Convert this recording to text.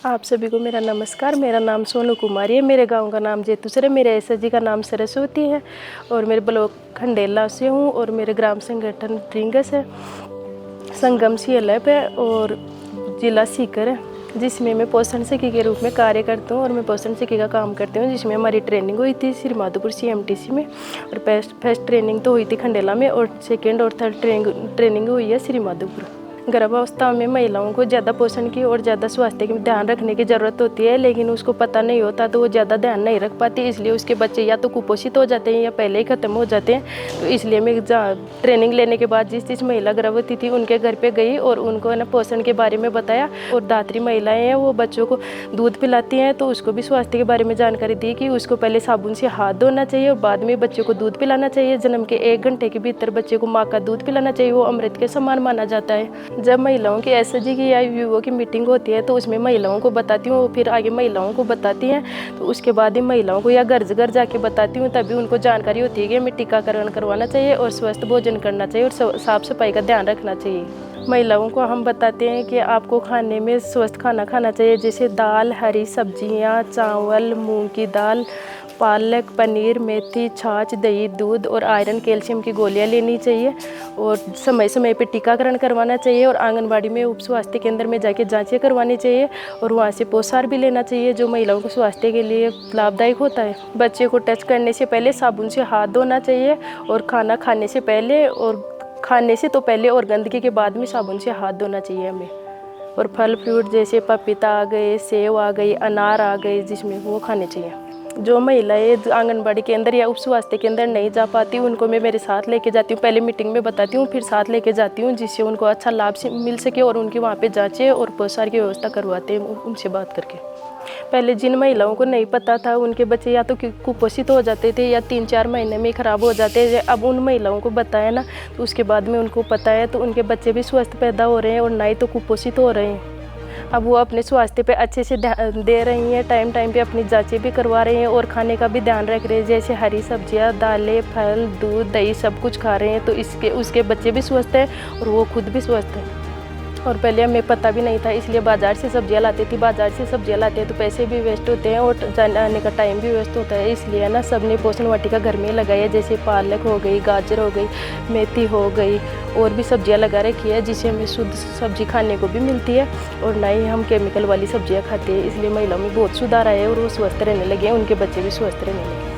आप सभी को मेरा नमस्कार। मेरा नाम सोनू कुमारी है। मेरे गांव का नाम जेतुसर है। मेरे एसएचजी का नाम सरस्वती है और मेरे ब्लॉक खंडेला से हूँ और मेरे ग्राम संगठन ड्रिंगस है, संगम CLF है और जिला सीकर है, जिसमें मैं पोषण सखी के रूप में कार्य करता हूँ और मैं पोषण सखी का काम करती हूँ, जिसमें हमारी ट्रेनिंग हुई थी श्री माधोपुर CMTC में और फर्स्ट ट्रेनिंग तो हुई थी खंडेला में और सेकेंड और थर्ड ट्रेनिंग हुई है श्री माधोपुर। गर्भावस्था में महिलाओं को ज़्यादा पोषण की और ज़्यादा स्वास्थ्य की ध्यान रखने की ज़रूरत होती है, लेकिन उसको पता नहीं होता तो वो ज़्यादा ध्यान नहीं रख पाती, इसलिए उसके बच्चे या तो कुपोषित हो जाते हैं या पहले ही ख़त्म हो जाते हैं। तो इसलिए मैं ट्रेनिंग लेने के बाद जिस महिला गर्भवती थी उनके घर पे गई और उनको ना पोषण के बारे में बताया। और दात्री महिलाएँ हैं वो बच्चों को दूध पिलाती हैं, तो उसको भी स्वास्थ्य के बारे में जानकारी दी कि उसको पहले साबुन से हाथ धोना चाहिए और बाद में बच्चे को दूध पिलाना चाहिए। जन्म के 1 घंटे के भीतर बच्चे को माँ का दूध पिलाना चाहिए, वो अमृत के समान माना जाता है। जब महिलाओं की एसएचजी की या वीवो की मीटिंग होती है तो उसमें महिलाओं को बताती हूँ, फिर आगे महिलाओं को बताती हैं, तो उसके बाद ही महिलाओं को या घर जाके बताती हूँ, तभी उनको जानकारी होती है कि हमें टीकाकरण करवाना चाहिए और स्वस्थ भोजन करना चाहिए और साफ सफाई का ध्यान रखना चाहिए। महिलाओं को हम बताते हैं कि आपको खाने में स्वस्थ खाना खाना चाहिए, जैसे दाल, हरी सब्जियाँ, चावल, मूंग की दाल, पालक, पनीर, मेथी, छाछ, दही, दूध और आयरन कैल्शियम की गोलियां लेनी चाहिए और समय समय पे टीकाकरण करवाना चाहिए और आंगनबाड़ी में उप स्वास्थ्य केंद्र में जाके जांचें करवानी चाहिए और वहाँ से पोषाहार भी लेना चाहिए, जो महिलाओं को स्वास्थ्य के लिए लाभदायक होता है। बच्चे को टच करने से पहले साबुन से हाथ धोना चाहिए और खाना खाने से पहले और खाने से तो पहले और गंदगी के बाद में साबुन से हाथ धोना चाहिए हमें। और फल फ्रूट जैसे पपीता आ गए, सेब आ गई, अनार आ गए, जिसमें वो खाने चाहिए। जो महिलाएं आंगनबाड़ी के अंदर या उप स्वास्थ्य के अंदर नहीं जा पाती उनको मैं मेरे साथ लेके जाती हूँ। पहले मीटिंग में बताती हूँ, फिर साथ लेके जाती हूँ, जिससे उनको अच्छा लाभ से मिल सके और उनके वहाँ पे जांचें और पोषाहार की व्यवस्था करवाते हैं उनसे बात करके। पहले जिन महिलाओं को नहीं पता था उनके बच्चे या तो कुपोषित हो जाते थे या 3-4 महीने में ख़राब हो जाते थे। अब उन महिलाओं को बताया ना, तो उसके बाद में उनको पता है, तो उनके बच्चे भी स्वस्थ पैदा हो रहे हैं और ना ही तो कुपोषित हो रहे हैं। अब वो अपने स्वास्थ्य पे अच्छे से ध्यान दे रही हैं, टाइम पे अपनी जांचें भी करवा रहे हैं और खाने का भी ध्यान रख रहे हैं, जैसे हरी सब्जियां, दालें, फल, दूध, दही सब कुछ खा रहे हैं, तो उसके बच्चे भी स्वस्थ हैं और वो खुद भी स्वस्थ हैं। और पहले हमें पता भी नहीं था, इसलिए बाज़ार से सब्जियां लाती थी। बाज़ार से सब्जियां लाते हैं तो पैसे भी वेस्ट होते हैं और जाने आने का टाइम भी वेस्ट होता है, इसलिए ना सबने पोषण वाटिका घर में लगाई है, जैसे पालक हो गई, गाजर हो गई, मेथी हो गई और भी सब्जियां लगा रखी है, जिससे हमें शुद्ध सब्जी खाने को भी मिलती है और ना ही हम केमिकल वाली सब्जियां खाते हैं। इसलिए महिलाओं में बहुत सुधार आया है और वो स्वस्थ रहने लगे हैं, उनके बच्चे भी स्वस्थ रहने लगे।